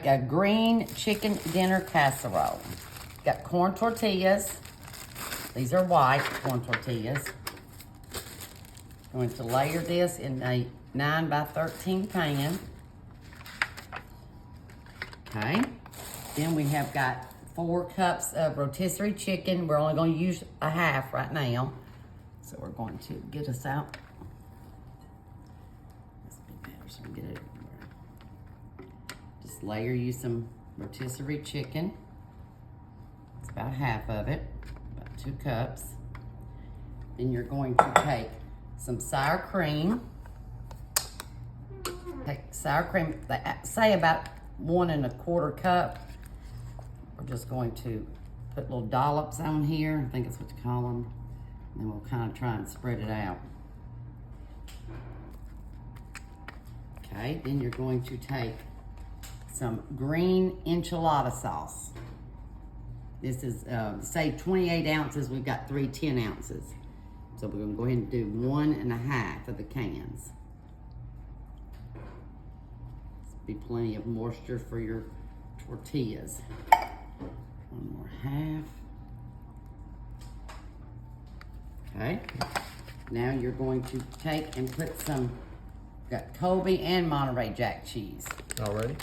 make a green chicken dinner casserole. Got corn tortillas. These are white corn tortillas. Going to layer this in a 9 by 13 pan. Okay. Then we have got 4 cups of rotisserie chicken. We're only going to use a half right now. So we're going to get us out. This be better so we get it everywhere. Just layer you some rotisserie chicken. It's about half of it, about 2 cups. Then you're going to take some sour cream. Take sour cream, say about 1 1/4 cup. We're just going to put little dollops on here. I think that's what you call them. And then we'll kind of try and spread it out. Okay, then you're going to take some green enchilada sauce. This is, say 28 ounces, we've got 3 10 ounces. So we're gonna go ahead and do 1 1/2 of the cans. Be plenty of moisture for your tortillas. 1 more half. Okay. Now you're going to take and put some, got Colby and Monterey Jack cheese. Alrighty.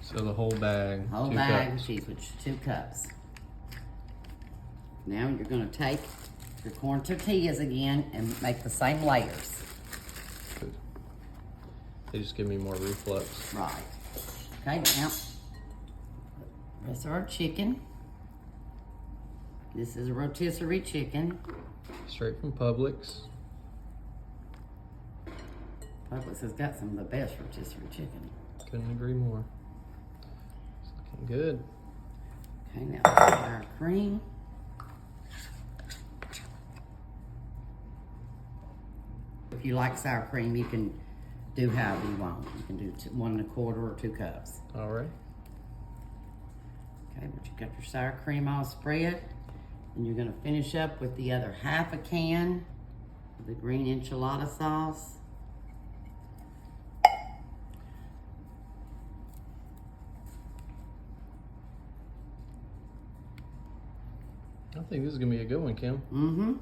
So the whole bag. Whole bag of cheese, which is 2 cups. Now you're gonna take your corn tortillas again and make the same layers. Good. They just give me more reflux. Right. Okay, now, rest of our chicken. This is a rotisserie chicken. Straight from Publix. Publix has got some of the best rotisserie chicken. Couldn't agree more. It's looking good. Okay, now our cream. If you like sour cream, you can do however you want. You can do 1 1/4 or 2 cups. All right. Okay, but you got your sour cream all spread. And you're gonna finish up with the other half a can of the green enchilada sauce. I think this is gonna be a good one, Kim. Mm-hmm.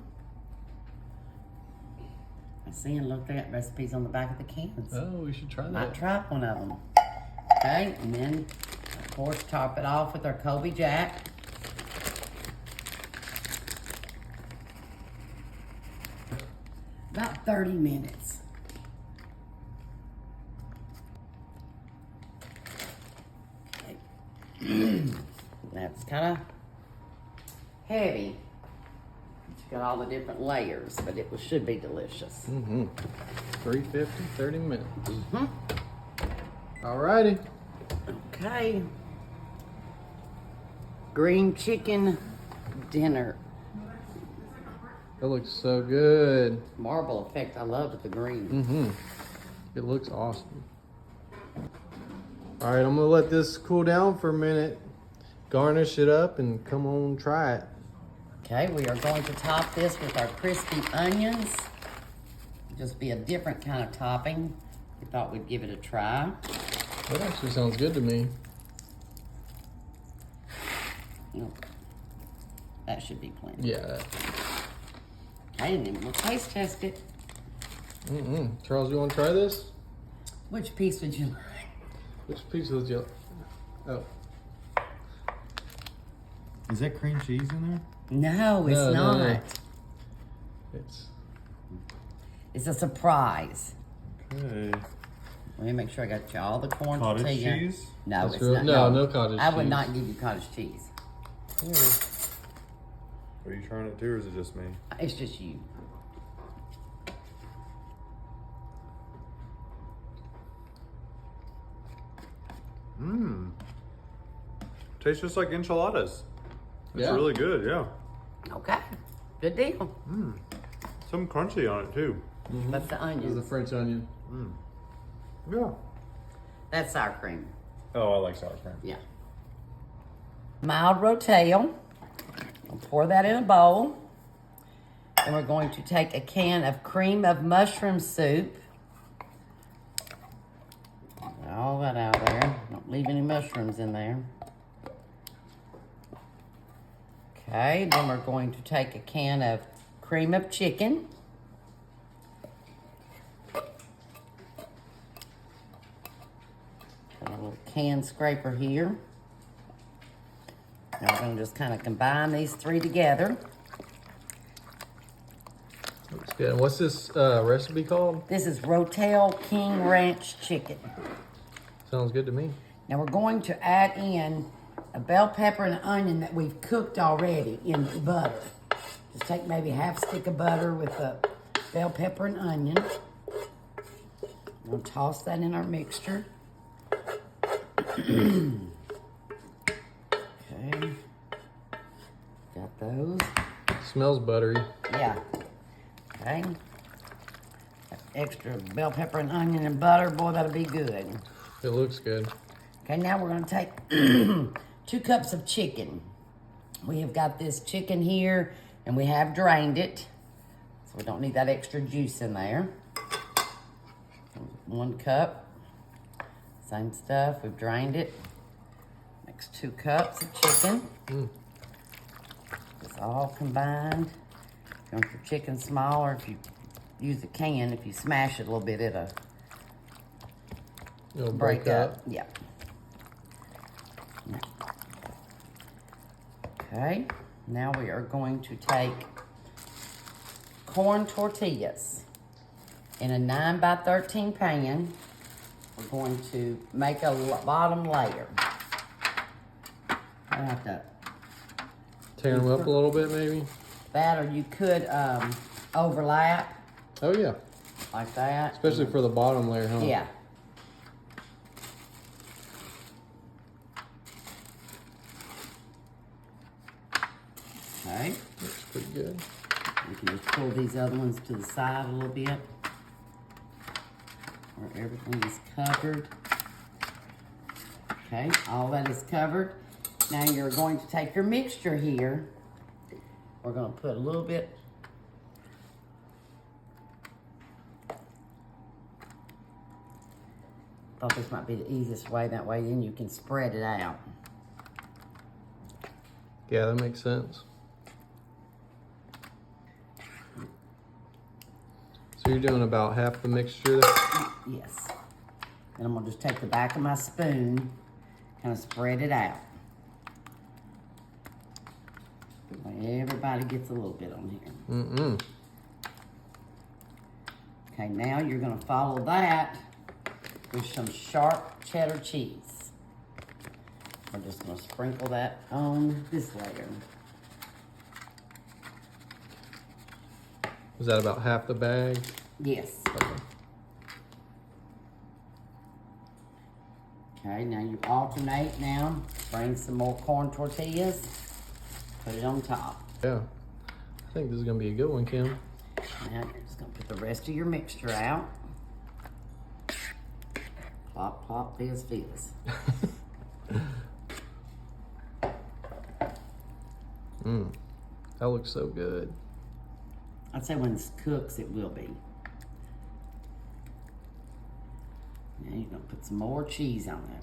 I see and looked at recipes on the back of the cans. Oh, we should try that. Might try one of them. Okay, and then, of course, top it off with our Colby Jack. About 30 minutes. Okay. That's kind of heavy. It's got all the different layers, but it should be delicious. Mm-hmm. 350, 30 minutes. Mm-hmm. All righty. Okay. Green chicken dinner. That looks so good. Marble effect. I love the green. Mm-hmm. It looks awesome. All right, I'm gonna let this cool down for a minute. Garnish it up and come on, try it. Okay, we are going to top this with our crispy onions. Just be a different kind of topping. We thought we'd give it a try. That actually sounds good to me. That should be plenty. Yeah. Okay, and then we'll taste test it. Charles, you want to try this? Which piece would you like? Which piece would you? Oh. Is that cream cheese in there? No, it's No, not. no. It's a surprise. Okay. Let me make sure I got you all the corn Cottage tortilla. cheese? No, That's it's real- not. no cottage I would cheese. not give you cottage cheese. Are you trying it too, or is it just me? It's just you. Mmm. Tastes just like enchiladas. It's Yeah. really good, yeah. Okay, good deal. Some crunchy on it too. That's the This is onions. the French onion. Yeah. That's sour cream. Oh, I like sour cream. Yeah. Mild rotel. I'll pour that in a bowl. And we're going to take a can of cream of mushroom soup. Get all that out there. Don't leave any mushrooms in there. Okay, then we're going to take a can of cream of chicken. Got a little can scraper here. Now we're going to just kind of combine these three together. Looks good. What's this recipe called? This is Rotel King Ranch chicken. Sounds good to me. Now we're going to add in a bell pepper and an onion that we've cooked already in butter. Just take maybe half stick of butter with a bell pepper and onion. We'll toss that in our mixture. Okay. Got those. Smells buttery. Yeah. Okay. Got extra bell pepper and onion and butter. Boy, that'll be good. It looks good. Okay, now we're going to take 2 cups of chicken. We have got this chicken here, and we have drained it. So we don't need that extra juice in there. 1 cup. Same stuff, we've drained it. Makes 2 cups of chicken. It's all combined. If you want your chicken smaller, if you use a can, if you smash it a little bit, it'll break up. Yeah. Okay, now we are going to take corn tortillas in a 9 by 13 pan. We're going to make a bottom layer. I have to Tear them up a little bit, maybe. that, or you could overlap Oh yeah, like that. especially for the bottom layer, huh? Yeah. Okay. Looks pretty good. We can just pull these other ones to the side a little bit, where everything is covered. Okay, all that is covered. Now you're going to take your mixture here. We're going to put a little bit. Thought this might be the easiest way. That way then you can spread it out. Yeah, that makes sense. So you're doing about half the mixture there? Yes. And I'm going to just take the back of my spoon, kind of spread it out. Everybody gets a little bit on here. Okay, now you're going to follow that with some sharp cheddar cheese. We're just going to sprinkle that on this layer. Is that about half the bag? Yes. Okay, now you alternate now. Bring some more corn tortillas. Put it on top. Yeah. I think this is going to be a good one, Kim. Now you're just going to put the rest of your mixture out. Plop, plop, fizz, fizz. That looks so good. I'd say when this cooks, it will be. Now you're going to put some more cheese on there.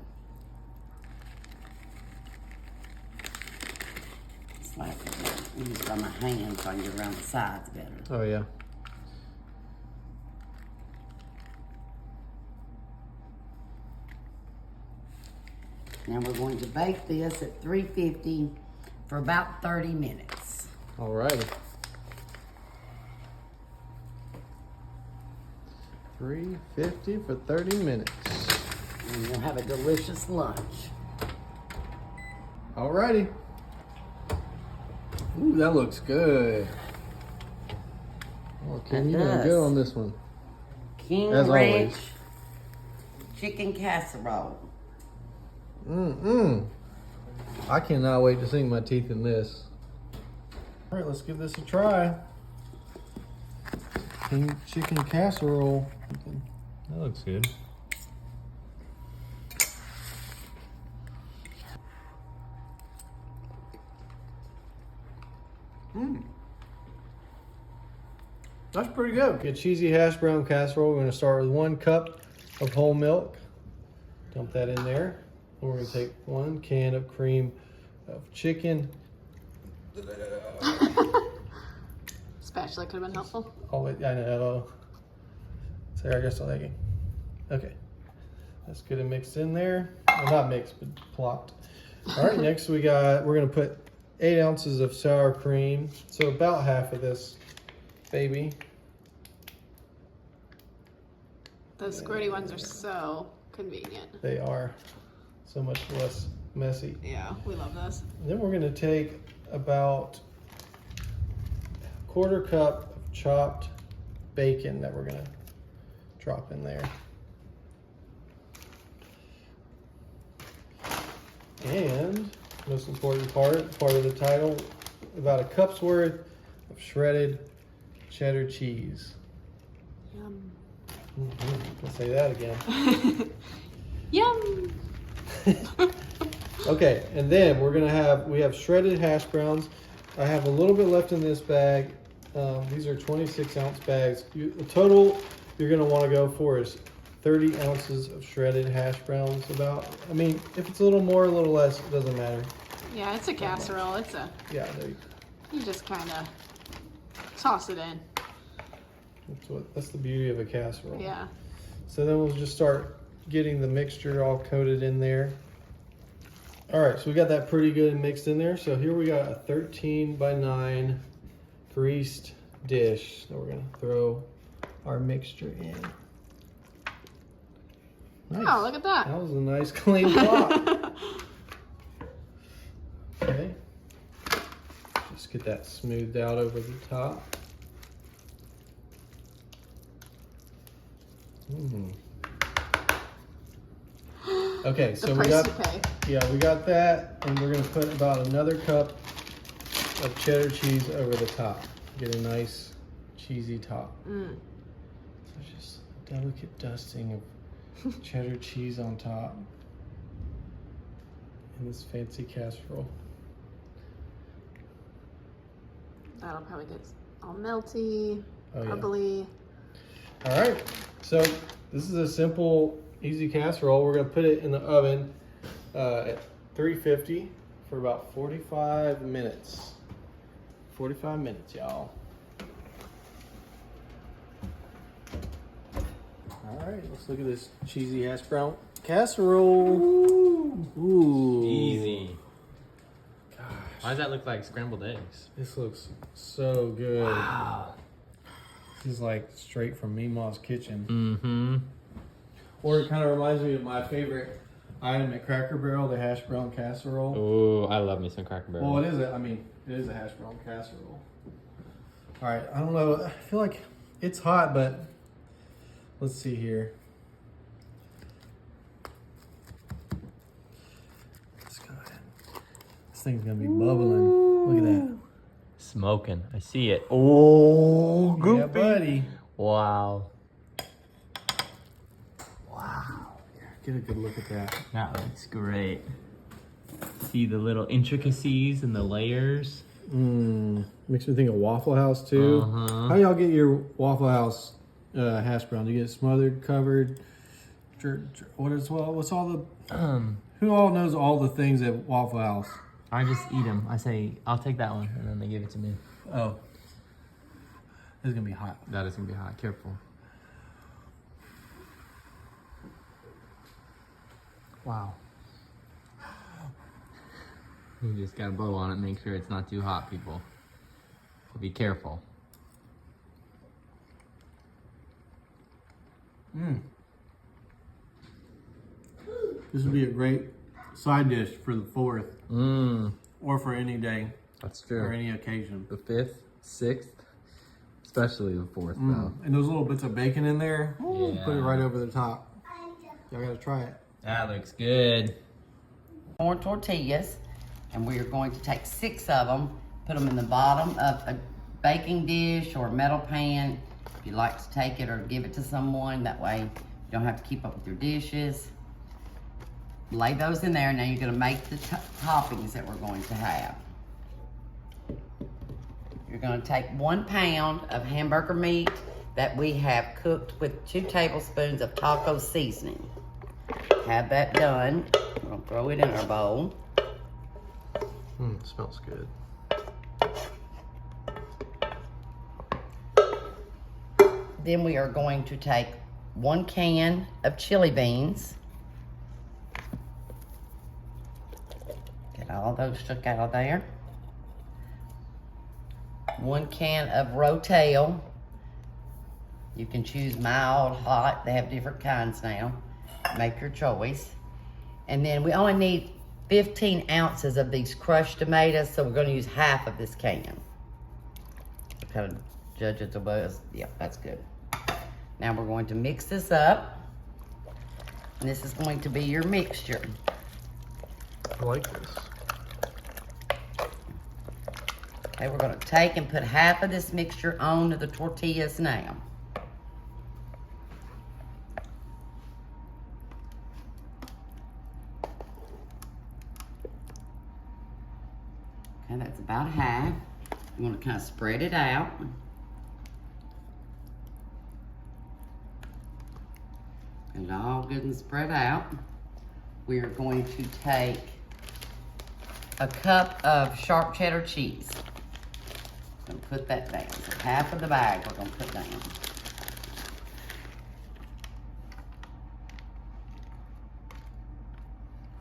Slap it down. I'm just by my hand so I can get around the sides better. Oh, yeah. Now we're going to bake this at 350 for about 30 minutes. Alrighty. 350 for 30 minutes. And you'll have a delicious lunch. Alrighty. Ooh, that looks good. Oh, Kim, It you're doing does. good on this one. King As Ranch always. chicken casserole. I cannot wait to sink my teeth in this. All right, let's give this a try. Chicken casserole. That looks good. That's pretty good. Get cheesy hash brown casserole. We're gonna start with 1 cup of whole milk. Dump that in there. And we're gonna take 1 can of cream of chicken. Spatula could have been helpful. Oh, wait, I know. So I guess I'll take it. Okay. That's good and mixed in there. Well, not mixed, but plopped. All right, next we're gonna put 8 ounces of sour cream. So about half of this baby. Those squirty ones are so convenient. They are so much less messy. Yeah, we love those. And then we're gonna take about 1/4 cup of chopped bacon that we're gonna drop in there. And most important part of the title, about 1 cup's worth of shredded cheddar cheese. Yum. I'll say that again. Yum. Okay, and then we have shredded hash browns. I have a little bit left in this bag. These are 26-ounce bags. The total you're gonna want to go for is 30 ounces of shredded hash browns. I mean, if it's a little more, a little less, it doesn't matter. Yeah, it's a casserole. Yeah, there You just kind of toss it in. that's the beauty of a casserole. Yeah. So then we'll just start getting the mixture all coated in there. All right, so we got that pretty good and mixed in there. So here we got a 13 by 9 greased dish that we're gonna throw our mixture in. Nice. Oh, look at that. That was a nice clean pot. Okay. Just get that smoothed out over the top. Okay, so we got we got that, and we're gonna put about another cup of cheddar cheese over the top. Get a nice cheesy top. So just a delicate dusting of cheddar cheese on top in this fancy casserole. That'll probably get all melty, Oh, yeah. bubbly. All right, so this is a simple, easy casserole. We're gonna put it in the oven at 350 for about 45 minutes. 45 minutes, y'all. All right, let's look at this cheesy hash brown casserole. Ooh. Easy. Gosh, Why does that look like scrambled eggs? this looks so good. Wow. This is like straight from Meemaw's kitchen. Mm-hmm. Or it kind of reminds me of my favorite item at Cracker Barrel, the hash brown casserole. Ooh, I love me some Cracker Barrel. Well, it is a hash brown casserole. All right, I don't know. I feel like it's hot, but let's see here. Let's go ahead. This thing's gonna be bubbling. Look at that. Smoking. I see it. Oh, Yeah, buddy. Wow. Get a good look at that. That looks great. See the little intricacies and the layers. Makes me think of Waffle House too. Uh-huh. How do y'all get your Waffle House hash brown? Do you get it smothered, covered? What's all the? Who all knows all the things at Waffle House? I just eat them. I say, I'll take that one, and then they give it to me. Oh, it's gonna be hot. That is gonna be hot. Careful. Wow. You just gotta blow on it, make sure it's not too hot, people. So be careful. This would be a great side dish for the 4th, or for any day That's or true. any occasion. The 5th, 6th, especially the 4th, though. And those little bits of bacon in there, Yeah. put it right over the top. Y'all gotta try it. That looks good. More tortillas, and we are going to take 6 of them, put them in the bottom of a baking dish or a metal pan. If you'd like to take it or give it to someone, that way you don't have to keep up with your dishes. Lay those in there. Now you're gonna make the toppings that we're going to have. You're gonna take 1 pound of hamburger meat that we have cooked with 2 tablespoons of taco seasoning. Have that done. We're gonna throw it in our bowl. It smells good. Then we are going to take 1 can of chili beans. Get all those shook out of there. 1 can of rotel. You can choose mild, hot. They have different kinds now. Make your choice. And then we only need 15 ounces of these crushed tomatoes, so we're going to use half of this can. Kind of judge it was. Yeah, that's good. Now we're going to mix this up. And this is going to be your mixture. I like this. Okay, we're going to take and put half of this mixture onto the tortillas now. Okay, that's about half. You want to kind of spread it out. Get it all good and spread out. We are going to take a cup of sharp cheddar cheese. I'm gonna put that down. So half of the bag we're gonna put down.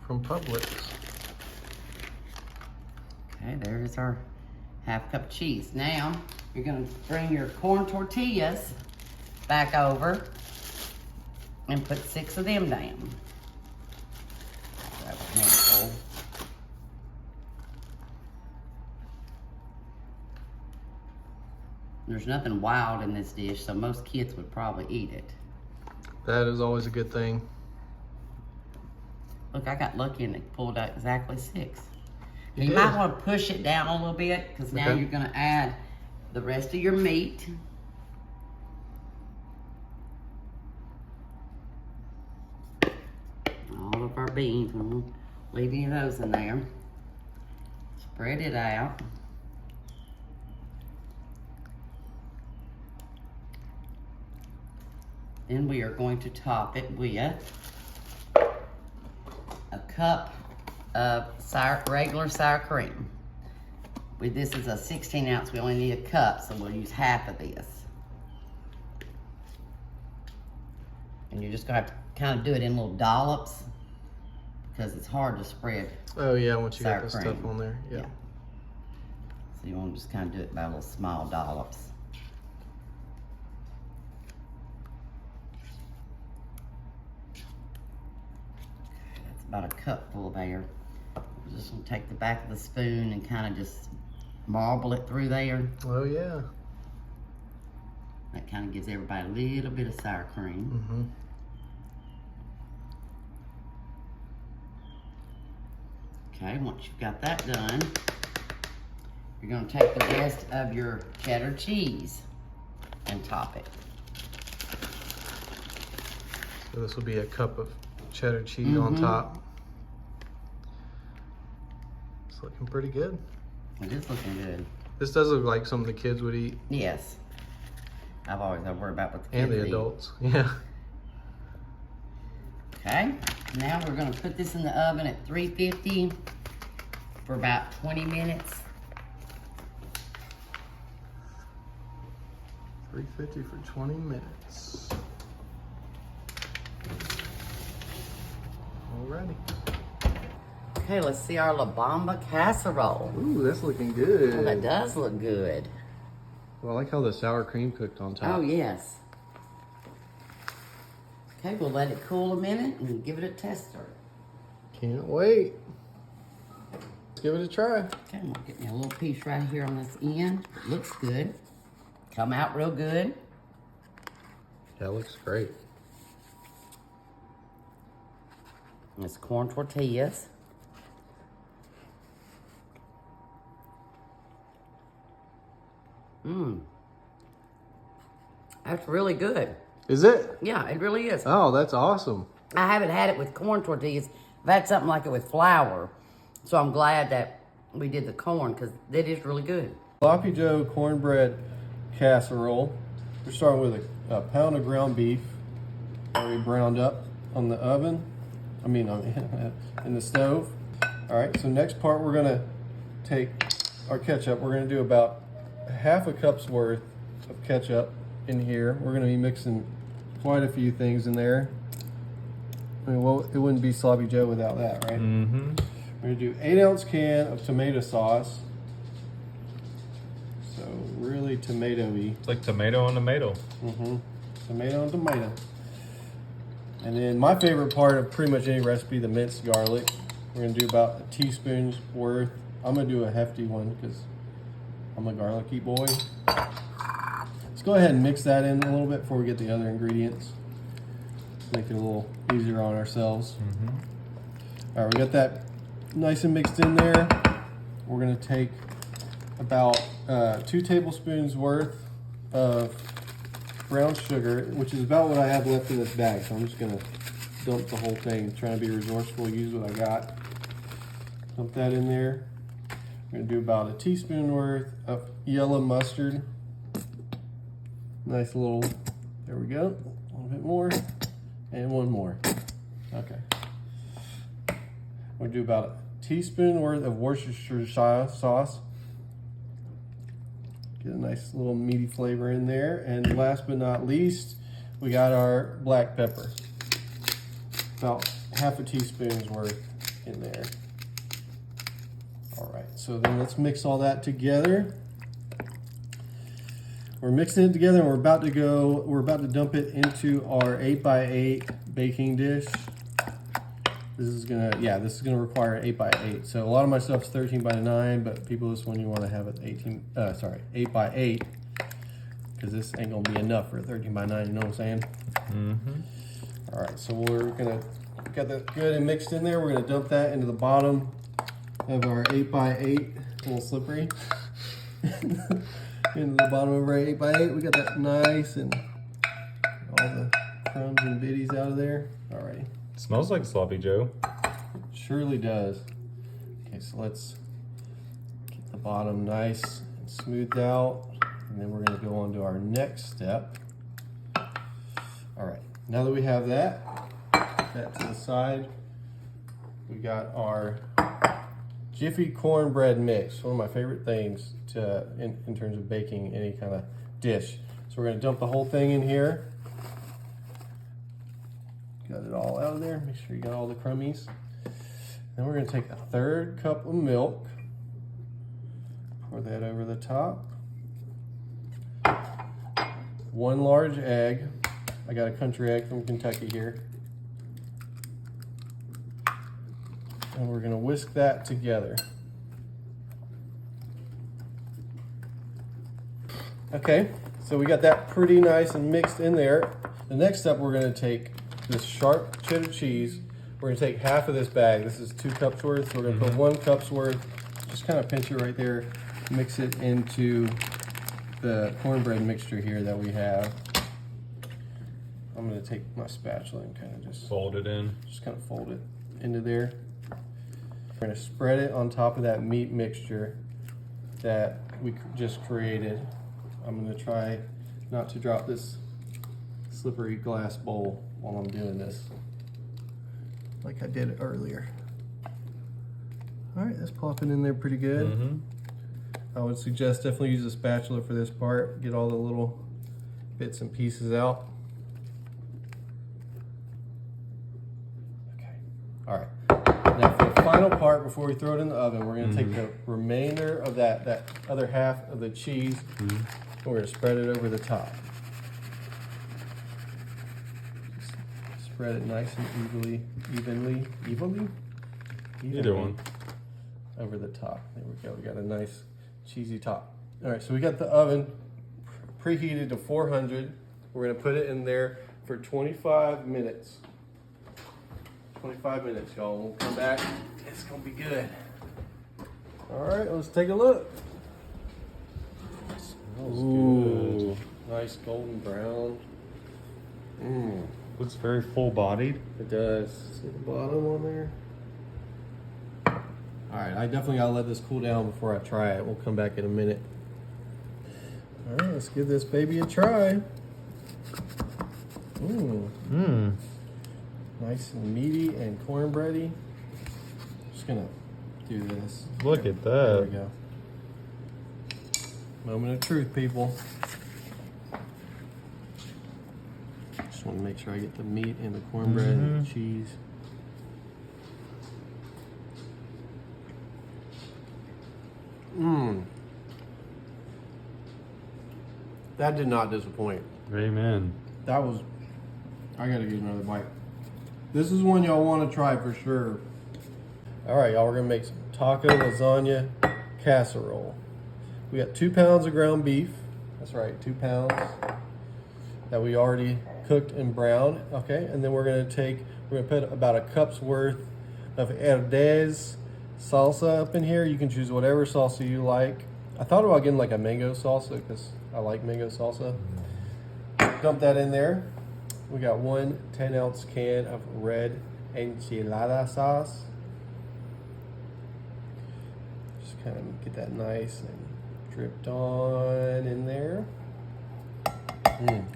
From Publix. Okay, there's our half cup of cheese. Now, you're gonna bring your corn tortillas back over and put 6 of them down. Grab a handful. There's nothing wild in this dish, so most kids would probably eat it. That is always a good thing. Look, I got lucky and it pulled out exactly 6. You did. might want to push it down a little bit because now Okay. you're going to add the rest of your meat. All of our beans. We won't leave any of those in there. Spread it out. Then we are going to top it with a cup of regular sour cream. This is a 16 ounce, we only need a cup, so we'll use half of this. And you're just gonna have to kind of do it in little dollops because it's hard to spread. Oh yeah, once you Sour got the cream. stuff on there. Yeah. So you want to just kind of do it by little small dollops. That's about a cupful there. We're just gonna take the back of the spoon and kind of just marble it through there. Oh yeah. That kind of gives everybody a little bit of sour cream. Mm-hmm. Okay, once you've got that done, you're gonna take the rest of your cheddar cheese and top it. So this will be a cup of cheddar cheese on top. It's looking pretty good. It is looking good. This does look like something the kids would eat. Yes. I've always got to worry about what the kids And the eat. adults. Yeah. Okay, now we're gonna put this in the oven at 350 for about 20 minutes. 350 for 20 minutes. Alrighty. Okay, let's see our La Bamba casserole. Ooh, that's looking good. Oh, that does look good. Well, I like how the sour cream cooked on top. Oh, yes. Okay, we'll let it cool a minute and give it a tester. Can't wait. Let's give it a try. Okay, I'm gonna get me a little piece right here on this end. It looks good. Come out real good. Yeah, it looks great. And it's corn tortillas. Mmm. That's really good. Is it? Yeah, it really is. Oh, that's awesome. I haven't had it with corn tortillas. I've had something like it with flour. So I'm glad that we did the corn because it is really good. Sloppy Joe cornbread casserole. We're starting with a pound of ground beef already browned up on the oven. In the stove. All right, so next part we're gonna take our ketchup. We're gonna do about half a cup's worth of ketchup in here. We're gonna be mixing quite a few things in there. I mean, well, it wouldn't be Sloppy Joe without that, right? Mm-hmm. We're gonna do 8-ounce can of tomato sauce. So really tomato-y. It's like tomato on tomato. Mm-hmm. Tomato and tomato. And then my favorite part of pretty much any recipe, the minced garlic. We're gonna do about a teaspoon's worth. I'm gonna do a hefty one because I'm a garlicky boy. Let's go ahead and mix that in a little bit before we get the other ingredients. Make it a little easier on ourselves. All right, we got that nice and mixed in there. We're gonna take about 2 tablespoons worth of brown sugar, which is about what I have left in this bag. So I'm just gonna dump the whole thing, trying to be resourceful, use what I got. Dump that in there. We're gonna do about a teaspoon worth of yellow mustard. Nice little, there we go. A little bit more, and one more. Okay. We'll do about a teaspoon worth of Worcestershire sauce. Get a nice little meaty flavor in there. And last but not least, we got our black pepper. About half a teaspoon's worth in there. All right, so then let's mix all that together. We're mixing it together and we're about to dump it into our 8x8 baking dish. This is gonna require an 8x8. So a lot of my stuff's 13x9, but people, this one you wanna have it 8x8, because this ain't gonna be enough for a 13x9, you know what I'm saying? Mm-hmm. All right, so we're gonna get that good and mixed in there. We're gonna dump that into the bottom of our 8x8, a little slippery. Into the bottom of our 8x8. We got that nice and all the crumbs and bitties out of there. All right. Smells like Sloppy Joe. Surely does. Okay, so let's get the bottom nice and smoothed out. And then we're gonna go on to our next step. All right, now that we have that, put that to the side, we got our Jiffy cornbread mix. One of my favorite things in terms of baking any kind of dish. So we're gonna dump the whole thing in here. Got it all out of there. Make sure you got all the crummies. Then we're gonna take a 1/3 cup of milk. Pour that over the top. 1 large egg. I got a country egg from Kentucky here. And we're gonna whisk that together. Okay, so we got that pretty nice and mixed in there. The next step, we're gonna take this sharp cheddar cheese. We're gonna take half of this bag. This is 2 cups worth, so we're gonna put 1 cup's worth. Just kind of pinch it right there. Mix it into the cornbread mixture here that we have. I'm gonna take my spatula and kind of just fold it in. Just kind of fold it into there. We're gonna spread it on top of that meat mixture that we just created. I'm gonna try not to drop this slippery glass bowl while I'm doing this, like I did earlier. All right, that's popping in there pretty good. Mm-hmm. I would suggest definitely use a spatula for this part. Get all the little bits and pieces out. Okay, all right. Now for the final part, before we throw it in the oven, we're gonna take the remainder of that other half of the cheese, and we're gonna spread it over the top. Spread it nice and evenly. Either one. Over the top. There we go. We got a nice cheesy top. All right, so we got the oven preheated to 400. We're gonna put it in there for 25 minutes. 25 minutes, y'all. We'll come back. It's gonna be good. All right, let's take a look. Smells good. Nice golden brown. Looks very full-bodied. It does. See the bottom on there? All right, I definitely gotta let this cool down before I try it. We'll come back in a minute. All right, let's give this baby a try. Ooh. Mmm. Nice and meaty and cornbready. Just gonna do this. Look at There we that. go. Moment of truth, people. Just want to make sure I get the meat and the cornbread and the cheese. Mmm. That did not disappoint. Amen. That was, I gotta get another bite. This is one y'all want to try for sure. All right, y'all, we're gonna make some taco lasagna casserole. We got 2 pounds of ground beef. That's right, 2 pounds that we already cooked and browned. Okay, and then we're gonna put about a cup's worth of herdez salsa up in here. You can choose whatever salsa you like. I thought about getting like a mango salsa because I like mango salsa. Dump that in there. We got 1 10-ounce can of red enchilada sauce. Just kind of get that nice and dripped on in there.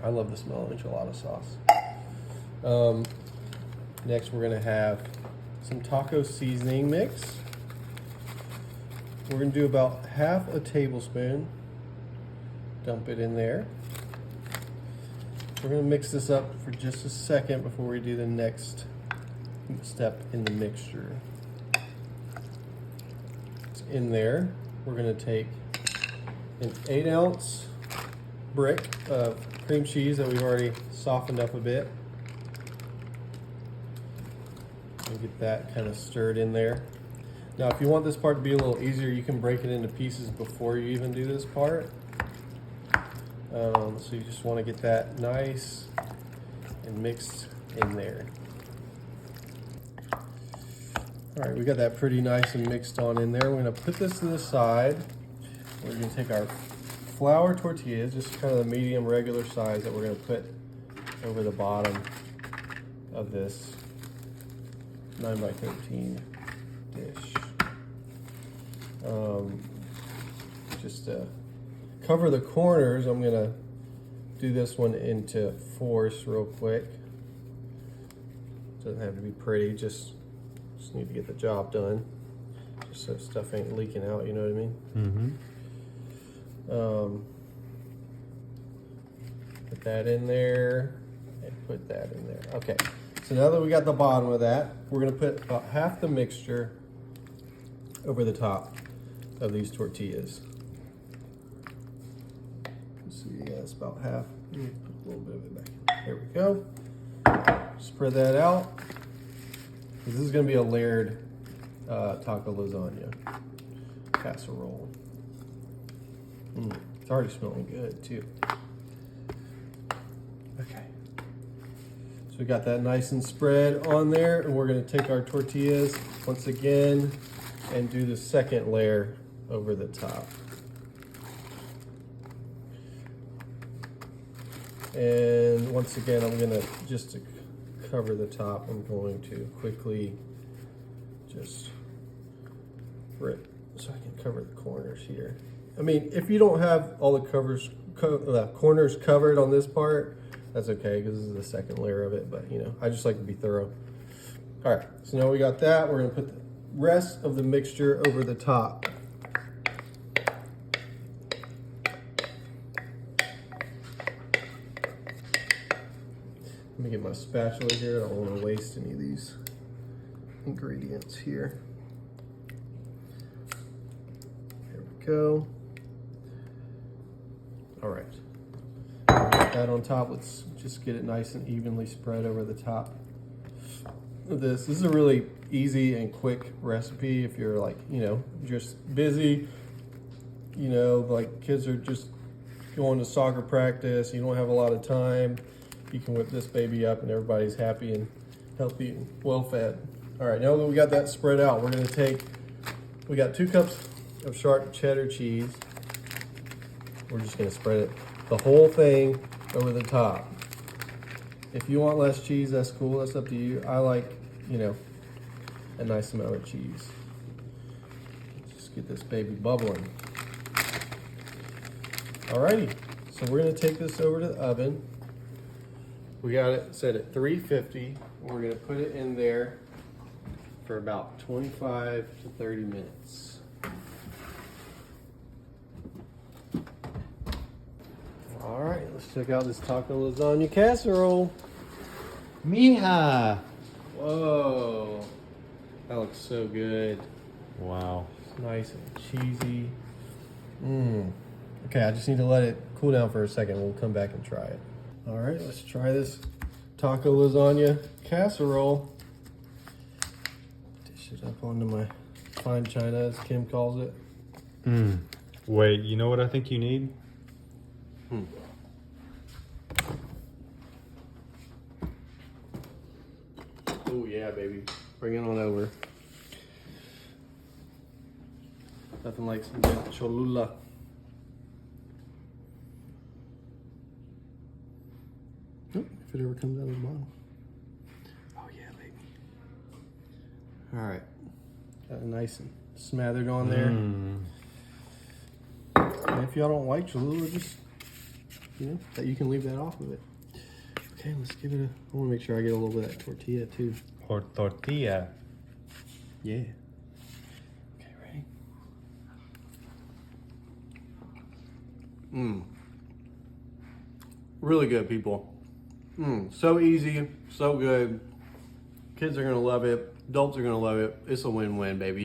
I love the smell of enchilada sauce. Next, we're gonna have some taco seasoning mix. We're gonna do about half a tablespoon. Dump it in there. We're gonna mix this up for just a second before we do the next step in the mixture. It's in there. We're gonna take an 8-ounce brick of cream cheese that we've already softened up a bit. And get that kind of stirred in there. Now, if you want this part to be a little easier, you can break it into pieces before you even do this part. So you just want to get that nice and mixed in there. All right, we got that pretty nice and mixed on in there. We're going to put this to the side. We're going to take our flour tortillas, just kind of the medium regular size, that we're going to put over the bottom of this 9x13 dish. Just to cover the corners, I'm going to do this one into force real quick. Doesn't have to be pretty, just need to get the job done. Just so stuff ain't leaking out, you know what I mean? Put that in there and put that in there. Okay, so now that we got the bottom of that, we're gonna put about half the mixture over the top of these tortillas. Let's see, yeah, it's about half. Let me put a little bit of it back. There we go. Spread that out. This is gonna be a layered taco lasagna casserole. It's already smelling good too. Okay. So we got that nice and spread on there, and we're gonna take our tortillas once again and do the second layer over the top. And once again, I'm gonna, just to cover the top, I'm going to quickly just rip so I can cover the corners here. I mean, if you don't have all the corners covered on this part, that's okay, because this is the second layer of it, but you know, I just like to be thorough. All right, so now we got that. We're gonna put the rest of the mixture over the top. Let me get my spatula here. I don't want to waste any of these ingredients here. There we go. All right. Get that on top. Let's just get it nice and evenly spread over the top of this. This is a really easy and quick recipe if you're like, you know, just busy, you know, like kids are just going to soccer practice, you don't have a lot of time. You can whip this baby up and everybody's happy and healthy and well fed. All right, now that we got that spread out, we're gonna take, we got 2 cups of sharp cheddar cheese. We're just gonna spread it, the whole thing over the top. If you want less cheese, that's cool, that's up to you. I like, you know, a nice amount of cheese. Just get this baby bubbling. Alrighty, so we're gonna take this over to the oven. We got it set at 350. We're gonna put it in there for about 25 to 30 minutes. All right, let's check out this taco lasagna casserole. Mija. Whoa, that looks so good. Wow. It's nice and cheesy. Okay, I just need to let it cool down for a second. We'll come back and try it. All right, let's try this taco lasagna casserole. Dish it up onto my fine china, as Kim calls it. Wait, you know what I think you need? Oh yeah, baby. Bring it on over. Nothing like some good cholula. Oh, if it ever comes out of the bottle. Oh yeah, baby. All right. Got it nice and smothered on there. And if y'all don't like Cholula, just, that you can leave that off of it. Okay, let's give it a, I want to make sure I get a little bit of that tortilla too. Or tortilla. Yeah. Okay, ready? Really good, people. So easy, so good. Kids are gonna love it. Adults are gonna love it. It's a win-win, baby.